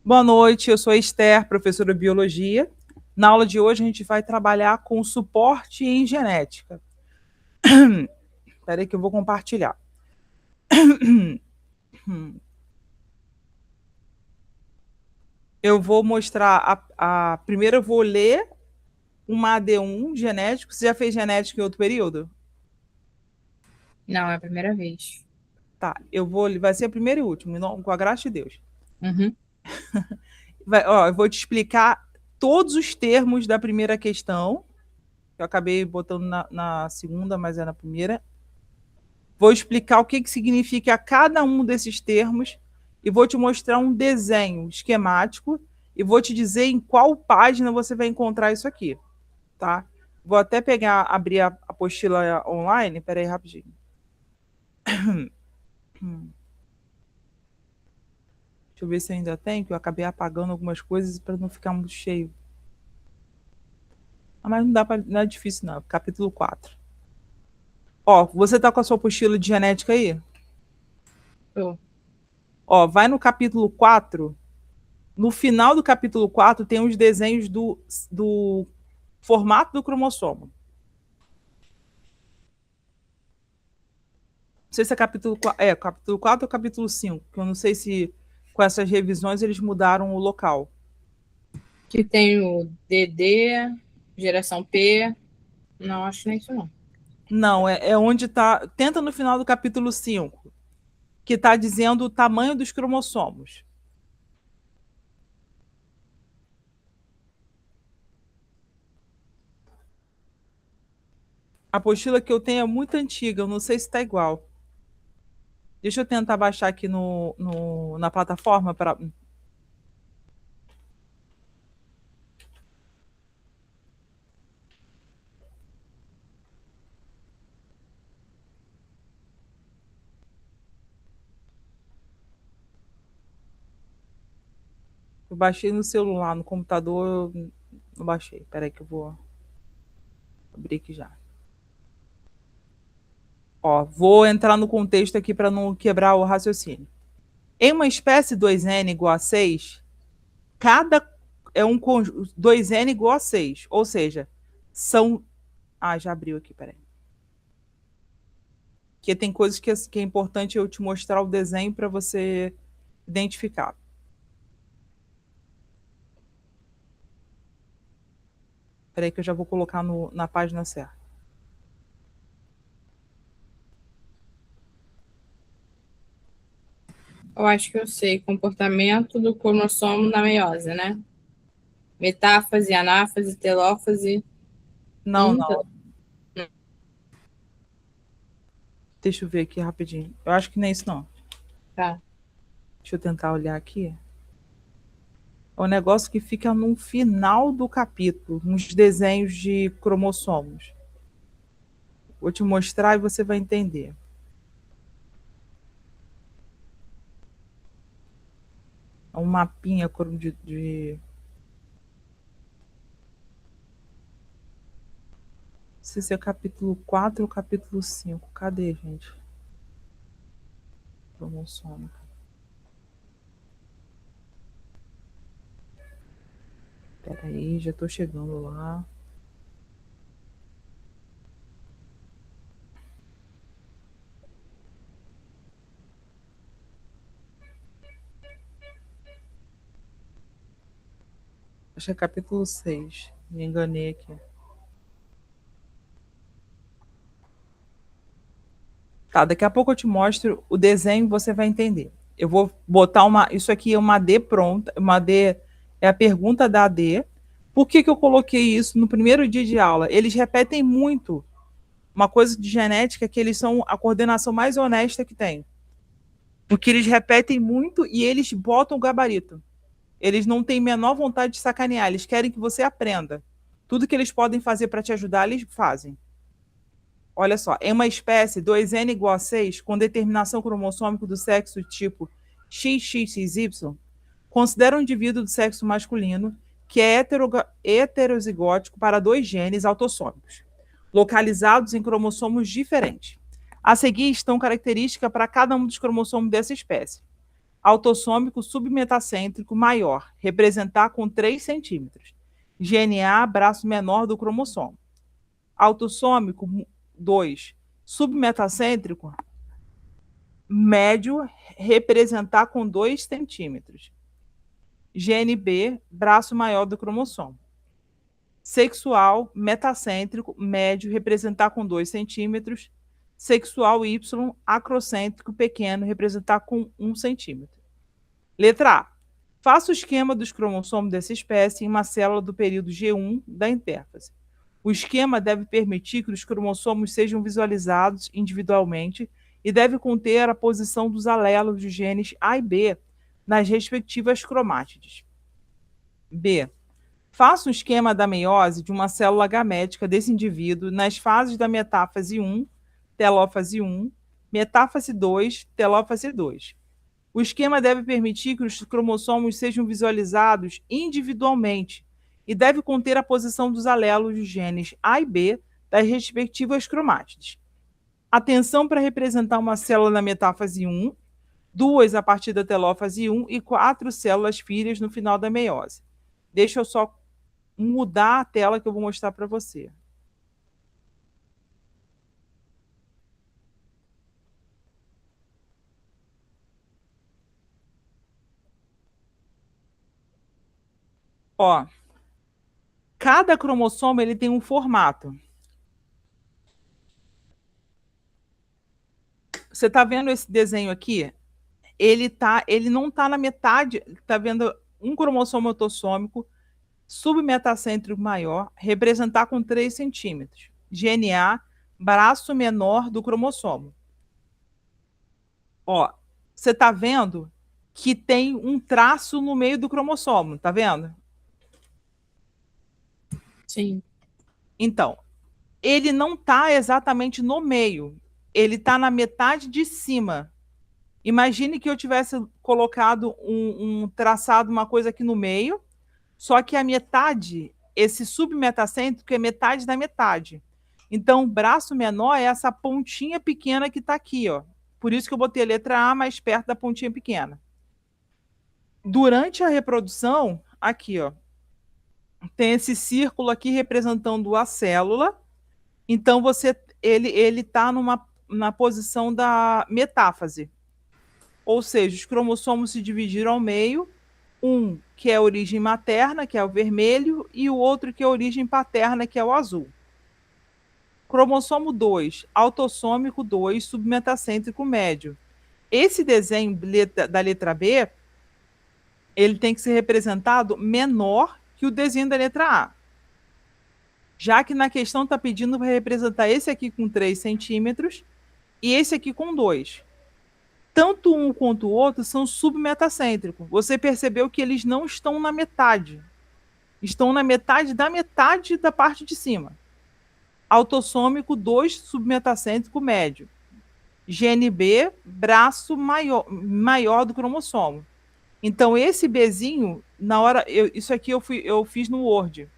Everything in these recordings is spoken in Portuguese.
Boa noite, eu sou a Esther, professora de Biologia. Na aula de hoje a gente vai trabalhar com suporte em genética. Espera aí que eu vou compartilhar. Eu vou mostrar, primeiro eu vou ler uma AD1 genético. Você já fez genética em outro período? Não, é a primeira vez. Tá, vai ser a primeira e última, com a graça de Deus. Uhum. Eu vou te explicar todos os termos da primeira questão. Eu acabei botando na segunda, mas é na primeira. Vou explicar o que significa cada um desses termos e vou te mostrar um desenho esquemático e vou te dizer em qual página você vai encontrar isso aqui, tá? Vou até abrir a apostila online. Espera aí, rapidinho. Deixa eu ver se ainda tem, que eu acabei apagando algumas coisas para não ficar muito cheio. Mas não é difícil, não. Capítulo 4. Ó, você tá com a sua apostila de genética aí? Tô. Ó, vai no capítulo 4. No final do capítulo 4 tem os desenhos do formato do cromossomo. Não sei se é capítulo 4 ou capítulo 5, que eu não sei se com essas revisões eles mudaram o local. Que tem o DD, geração P. Não, acho que não é isso não. Não, é onde está. Tenta no final do capítulo 5, que está dizendo o tamanho dos cromossomos. A apostila que eu tenho é muito antiga, eu não sei se está igual. Deixa eu tentar baixar aqui na plataforma para. Eu baixei no celular, no computador eu não baixei. Peraí que eu vou abrir aqui já. Ó, vou entrar no contexto aqui para não quebrar o raciocínio. Em uma espécie 2n igual a 6, cada é um conjunto 2n igual a 6, ou seja, são... Ah, já abriu aqui, peraí. Porque tem coisas que é importante eu te mostrar o desenho para você identificar. Peraí que eu já vou colocar na página certa. Eu acho que eu sei. Comportamento do cromossomo na meiose, né? Metáfase, anáfase, telófase. Não, não. Deixa eu ver aqui rapidinho. Eu acho que nem é isso, não. Tá. Deixa eu tentar olhar aqui. É um negócio que fica no final do capítulo, uns desenhos de cromossomos. Vou te mostrar e você vai entender. É um mapinha de... Não sei se é capítulo 4 ou capítulo 5. Cadê, gente? Cromossomo. Espera aí, já estou chegando lá. Acho que é capítulo 6. Me enganei aqui. Tá, daqui a pouco eu te mostro o desenho e você vai entender. Eu vou botar uma... Isso aqui é uma AD pronta. Uma AD é a pergunta da AD. Por que eu coloquei isso no primeiro dia de aula? Eles repetem muito. Uma coisa de genética que eles são a coordenação mais honesta que tem. Porque eles repetem muito e eles botam o gabarito. Eles não têm menor vontade de sacanear, eles querem que você aprenda. Tudo que eles podem fazer para te ajudar, eles fazem. Olha só, em uma espécie 2n igual a 6, com determinação cromossômica do sexo tipo XXXY, considera um indivíduo do sexo masculino que é heterozigótico para 2 genes autossômicos, localizados em cromossomos diferentes. A seguir estão características para cada um dos cromossomos dessa espécie. autossômico submetacêntrico maior, representar com 3 centímetros. GNA, braço menor do cromossomo. Autossômico 2, submetacêntrico médio, representar com 2 centímetros. GNB, braço maior do cromossomo. Sexual, metacêntrico, médio, representar com 2 centímetros. Sexual Y, acrocêntrico, pequeno, representar com 1 centímetro. Letra A. Faça o esquema dos cromossomos dessa espécie em uma célula do período G1 da intérfase. O esquema deve permitir que os cromossomos sejam visualizados individualmente e deve conter a posição dos alelos dos genes A e B nas respectivas cromátides. B. Faça um esquema da meiose de uma célula gamética desse indivíduo nas fases da metáfase 1, telófase 1, metáfase 2, telófase 2. O esquema deve permitir que os cromossomos sejam visualizados individualmente e deve conter a posição dos alelos dos genes A e B das respectivas cromátides. Atenção para representar uma célula na metáfase 1, 2 a partir da telófase 1 e 4 células filhas no final da meiose. Deixa eu só mudar a tela que eu vou mostrar para você. Ó, cada cromossomo ele tem um formato. Você está vendo esse desenho aqui? Ele não está na metade. Está vendo um cromossomo autossômico submetacêntrico maior, representar com 3 centímetros. GNA, braço menor do cromossomo. Ó, você está vendo que tem um traço no meio do cromossomo, tá vendo? Sim. Então, ele não está exatamente no meio, ele está na metade de cima. Imagine que eu tivesse colocado traçado uma coisa aqui no meio, só que a metade, esse submetacêntrico é metade da metade. Então, o braço menor é essa pontinha pequena que está aqui, ó. Por isso que eu botei a letra A mais perto da pontinha pequena. Durante a reprodução, aqui, ó, tem esse círculo aqui representando a célula. Então, ele está na posição da metáfase. Ou seja, os cromossomos se dividiram ao meio, um que é a origem materna, que é o vermelho, e o outro que é a origem paterna, que é o azul. Cromossomo 2, autossômico 2, submetacêntrico médio. Esse desenho da letra B, ele tem que ser representado menor que o desenho da letra A. Já que na questão está pedindo para representar esse aqui com 3 centímetros e esse aqui com 2. Tanto um quanto o outro são submetacêntricos. Você percebeu que eles não estão na metade. Estão na metade da parte de cima. Autossômico 2, submetacêntrico médio. GNB, braço maior do cromossomo. Então, esse Bzinho, na hora. Isso aqui eu fiz no Word.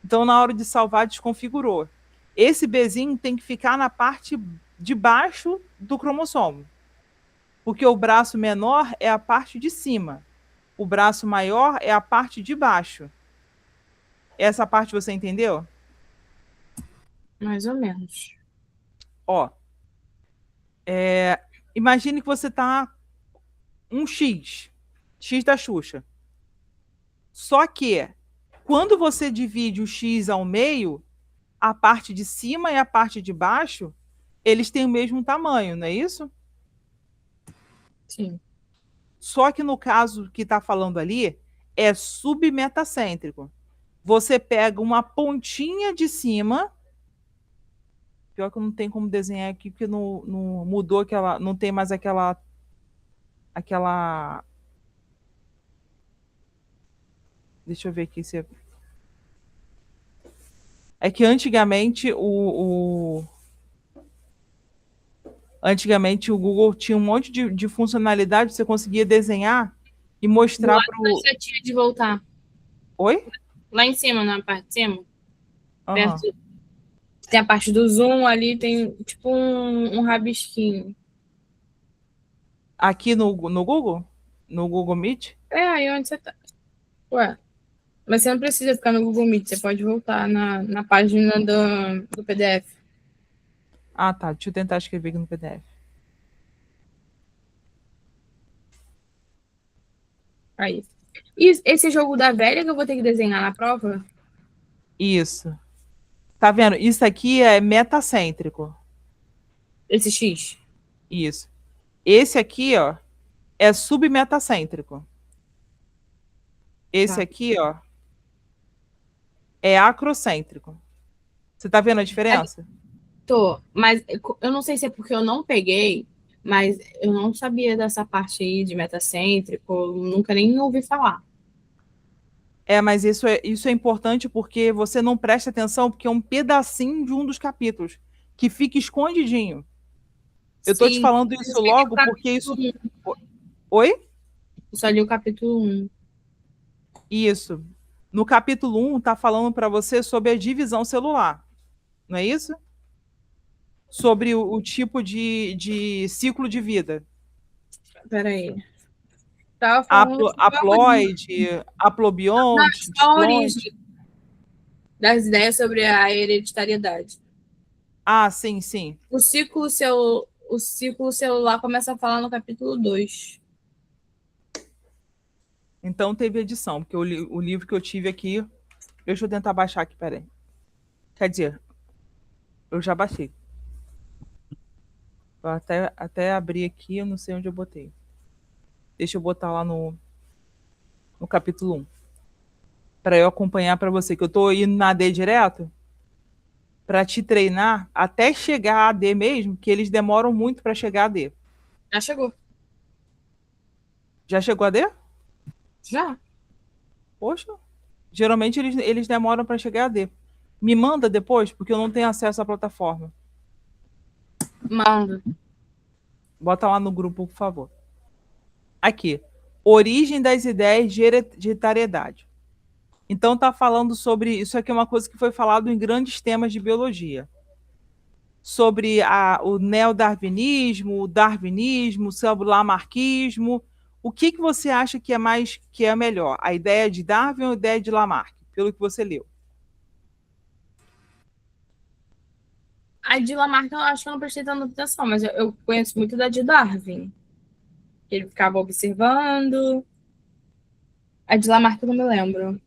Então, na hora de salvar, desconfigurou. Esse Bzinho tem que ficar na parte de baixo do cromossomo. Porque o braço menor é a parte de cima. O braço maior é a parte de baixo. Essa parte você entendeu? Mais ou menos. Ó. Imagine que você tá um X da Xuxa. Só que, quando você divide o X ao meio, a parte de cima e a parte de baixo, eles têm o mesmo tamanho, não é isso? Sim. Só que no caso que está falando ali, é submetacêntrico. Você pega uma pontinha de cima. Pior que eu não tenho como desenhar aqui, porque não mudou aquela. Não tem mais aquela. Deixa eu ver aqui se. É que antigamente Antigamente o Google tinha um monte de funcionalidade, você conseguia desenhar e mostrar para o. Setinha de voltar. Oi? Lá em cima, na parte de cima. Uhum. Perto, tem a parte do zoom ali, tem tipo um rabisquinho. Aqui no Google? No Google Meet? Aí onde você tá. Ué, mas você não precisa ficar no Google Meet, você pode voltar na página do PDF. Ah, tá. Deixa eu tentar escrever aqui no PDF. Aí. E esse jogo da velha que eu vou ter que desenhar na prova? Isso. Tá vendo? Isso aqui é metacêntrico. Esse X? Isso. Esse aqui, ó, é submetacêntrico. Esse Tá. aqui, ó, é acrocêntrico. Você tá vendo a diferença? Tô, mas eu não sei se é porque eu não peguei, mas eu não sabia dessa parte aí de metacêntrico, nunca nem ouvi falar. É, mas isso é importante porque você não presta atenção, porque é um pedacinho de um dos capítulos que fica escondidinho. Eu tô te Sim, falando eu isso só li o logo porque capítulo isso. 1. Oi? Eu só li o capítulo 1. Isso. No capítulo 1 tá falando para você sobre a divisão celular, não é isso? Sobre o tipo de ciclo de vida. Peraí. Tava falando Haploide, haplobionte, só a diplonte. origem das ideias sobre a hereditariedade. Ah, sim, sim. O ciclo celular começa a falar no capítulo 2. Então teve edição, porque o livro que eu tive aqui. Deixa eu tentar baixar aqui, peraí. Quer dizer, eu já baixei. Vou até abrir aqui, eu não sei onde eu botei. Deixa eu botar lá no capítulo 1. Para eu acompanhar para você, que eu tô indo na AD direto, para te treinar até chegar a AD mesmo, que eles demoram muito para chegar a AD. Já chegou. Já chegou a AD? Já. Poxa, geralmente eles demoram para chegar a AD. Me manda depois, porque eu não tenho acesso à plataforma. Mando. Bota lá no grupo, por favor. Aqui. Origem das ideias de hereditariedade. Então está falando sobre isso aqui é uma coisa que foi falado em grandes temas de biologia, sobre o neodarwinismo, o darwinismo, sobre o lamarquismo. O que você acha que é melhor, a ideia de Darwin ou a ideia de Lamarck, pelo que você leu? A de Lamarck eu acho que eu não prestei tanta atenção, mas eu conheço muito da de Darwin. Ele ficava observando. A de Lamarck eu não me lembro.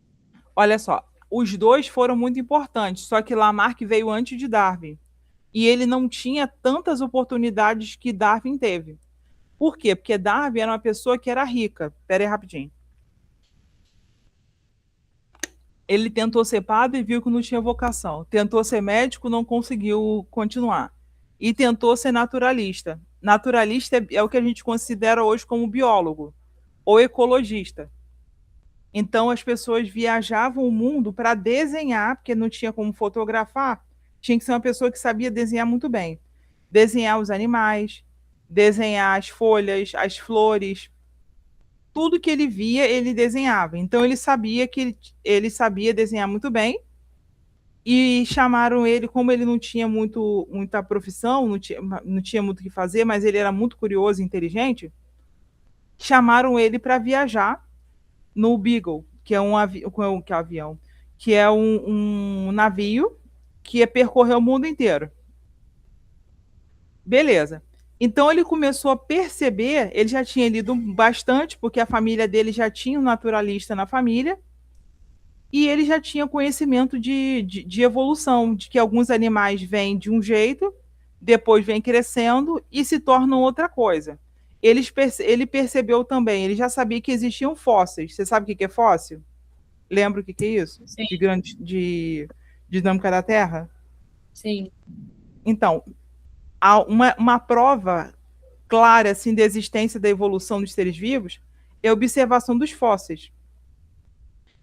Olha só, os dois foram muito importantes, só que Lamarck veio antes de Darwin e ele não tinha tantas oportunidades que Darwin teve. Por quê? Porque Darwin era uma pessoa que era rica. Pera aí rapidinho. Ele tentou ser padre e viu que não tinha vocação. Tentou ser médico, não conseguiu continuar. E tentou ser naturalista. Naturalista é o que a gente considera hoje como biólogo ou ecologista. Então as pessoas viajavam o mundo para desenhar, porque não tinha como fotografar, tinha que ser uma pessoa que sabia desenhar muito bem. Desenhar os animais, desenhar as folhas, as flores, tudo que ele via, ele desenhava. Então ele sabia que ele sabia desenhar muito bem e chamaram ele, como ele não tinha muita profissão, não tinha muito o que fazer, mas ele era muito curioso e inteligente, chamaram ele para viajar no Beagle, que é que é um avião, que é um navio que ia percorrer o mundo inteiro. Beleza. Então ele começou a perceber, ele já tinha lido bastante, porque a família dele já tinha um naturalista na família, e ele já tinha conhecimento de evolução, de que alguns animais vêm de um jeito, depois vêm crescendo e se tornam outra coisa. Ele percebeu também, ele já sabia que existiam fósseis. Você sabe o que é fóssil? Lembra o que é isso? Sim, De dinâmica da Terra? sim. Então, há uma prova clara assim, da existência da evolução dos seres vivos é a observação dos fósseis.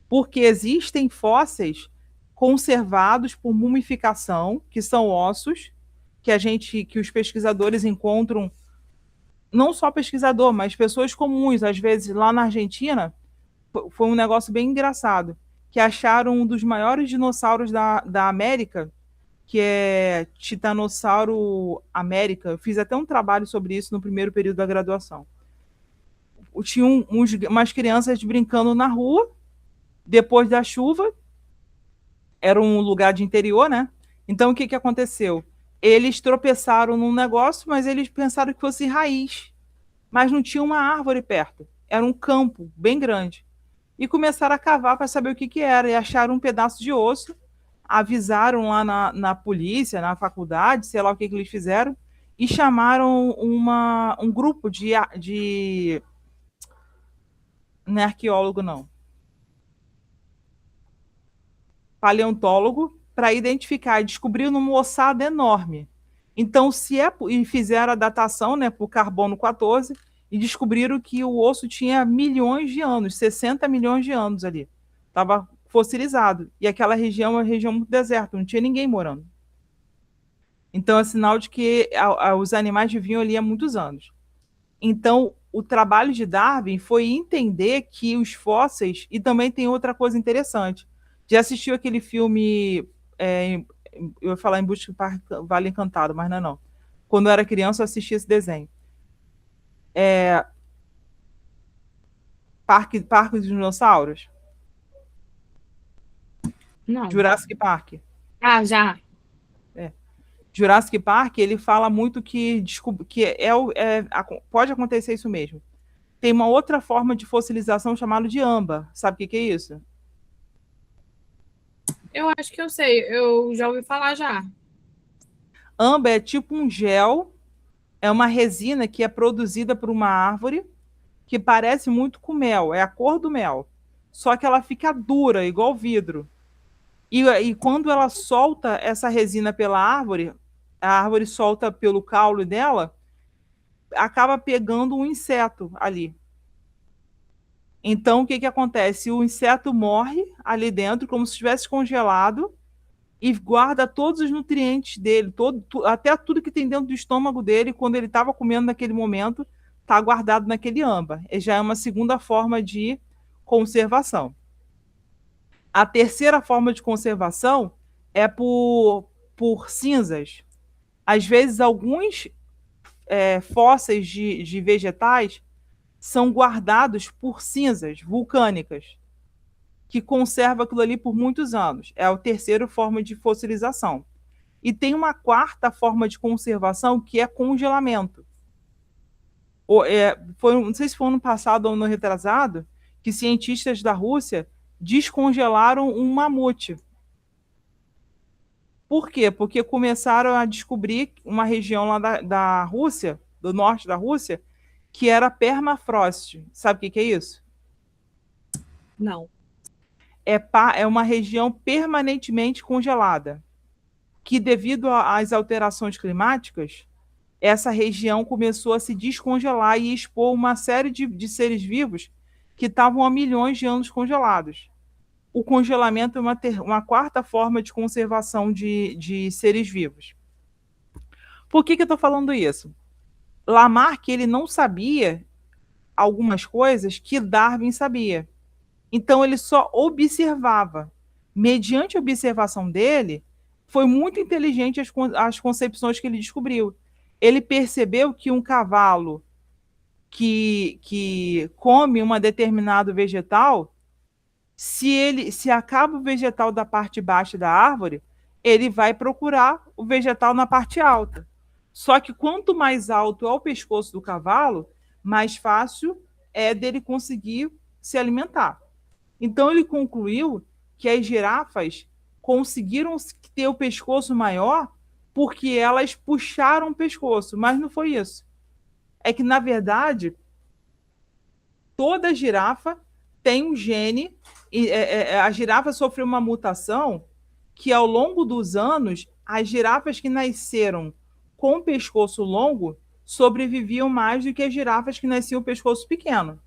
Porque existem fósseis conservados por mumificação, que são ossos que os pesquisadores encontram, não só pesquisador, mas pessoas comuns, às vezes lá na Argentina, foi um negócio bem engraçado, que acharam um dos maiores dinossauros da América, que é Titanossauro América. Eu fiz até um trabalho sobre isso no primeiro período da graduação. tinham umas crianças brincando na rua, depois da chuva, era um lugar de interior, né? Então, o que aconteceu? Eles tropeçaram num negócio, mas eles pensaram que fosse raiz, mas não tinha uma árvore perto, era um campo bem grande. E começaram a cavar para saber o que era, e acharam um pedaço de osso, avisaram lá na polícia, na faculdade, sei lá o que eles fizeram, e chamaram um grupo de. Não é arqueólogo, não. Paleontólogo, para identificar e descobriram uma ossada enorme. Então, e fizeram a datação, né, por carbono 14 e descobriram que o osso tinha milhões de anos, 60 milhões de anos ali. Estava fossilizado. E aquela região é uma região muito deserta, não tinha ninguém morando. Então, é sinal de que os animais viviam ali há muitos anos. Então, o trabalho de Darwin foi entender que os fósseis... E também tem outra coisa interessante. Já assistiu aquele filme... eu ia falar Em Busca do Vale Encantado, mas não é não. Quando eu era criança, eu assistia esse desenho. Parque dos Dinossauros? Não. Jurassic Park. Ah, já. Jurassic Park, ele fala muito que pode acontecer isso mesmo. Tem uma outra forma de fossilização chamada de âmbar. Sabe o que é isso? Eu acho que eu sei. Eu já ouvi falar já. Âmbar é tipo um gel, é uma resina que é produzida por uma árvore que parece muito com mel, é a cor do mel. Só que ela fica dura, igual vidro. E quando ela solta essa resina pela árvore, a árvore solta pelo caule dela, acaba pegando um inseto ali. Então, o que acontece? O inseto morre ali dentro, como se estivesse congelado, e guarda todos os nutrientes dele, até tudo que tem dentro do estômago dele, quando ele estava comendo naquele momento, está guardado naquele âmbar. E já é uma segunda forma de conservação. A terceira forma de conservação é por cinzas. Às vezes, alguns fósseis de vegetais são guardados por cinzas vulcânicas, que conserva aquilo ali por muitos anos. É a terceira forma de fossilização. E tem uma quarta forma de conservação, que é congelamento. Não sei se foi ano passado ou ano retrasado, que cientistas da Rússia descongelaram um mamute. Por quê? Porque começaram a descobrir uma região lá da Rússia, do norte da Rússia, que era permafrost. Sabe o que é isso? Não. É uma região permanentemente congelada, que devido às alterações climáticas, essa região começou a se descongelar e expor uma série de seres vivos que estavam há milhões de anos congelados. O congelamento é uma quarta forma de conservação de seres vivos. Por que eu estou falando isso? Lamarck, ele não sabia algumas coisas que Darwin sabia. Então, ele só observava. Mediante a observação dele, foi muito inteligente as concepções que ele descobriu. Ele percebeu que um cavalo que come um determinado vegetal, se acaba o vegetal da parte baixa da árvore, ele vai procurar o vegetal na parte alta. Só que quanto mais alto é o pescoço do cavalo, mais fácil é dele conseguir se alimentar. Então ele concluiu que as girafas conseguiram ter o pescoço maior porque elas puxaram o pescoço, mas não foi isso. É que, na verdade, toda girafa tem um gene, a girafa sofreu uma mutação que, ao longo dos anos, as girafas que nasceram com o pescoço longo sobreviviam mais do que as girafas que nasciam com o pescoço pequeno.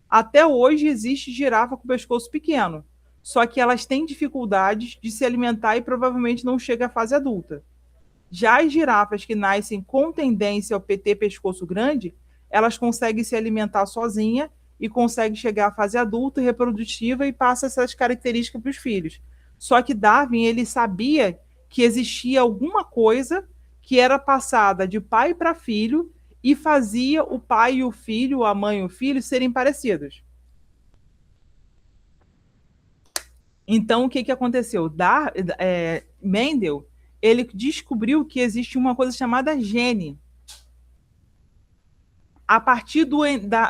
Até hoje existe girafa com pescoço pequeno, só que elas têm dificuldades de se alimentar e provavelmente não chegam à fase adulta. Já as girafas que nascem com tendência ao ter pescoço grande, elas conseguem se alimentar sozinha e conseguem chegar à fase adulta, reprodutiva e passa essas características para os filhos. Só que Darwin, ele sabia que existia alguma coisa que era passada de pai para filho e fazia o pai e o filho, a mãe e o filho serem parecidos. Então, o que, que aconteceu? Mendel, ele descobriu que existe uma coisa chamada gene. A partir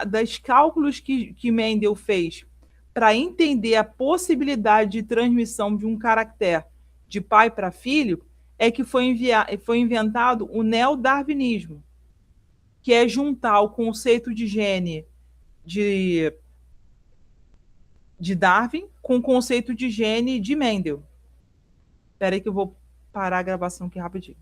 das cálculos que Mendel fez para entender a possibilidade de transmissão de um caractere de pai para filho, é que foi inventado o neodarwinismo, que é juntar o conceito de gene de Darwin com o conceito de gene de Mendel. Espera aí que eu vou parar a gravação aqui rapidinho.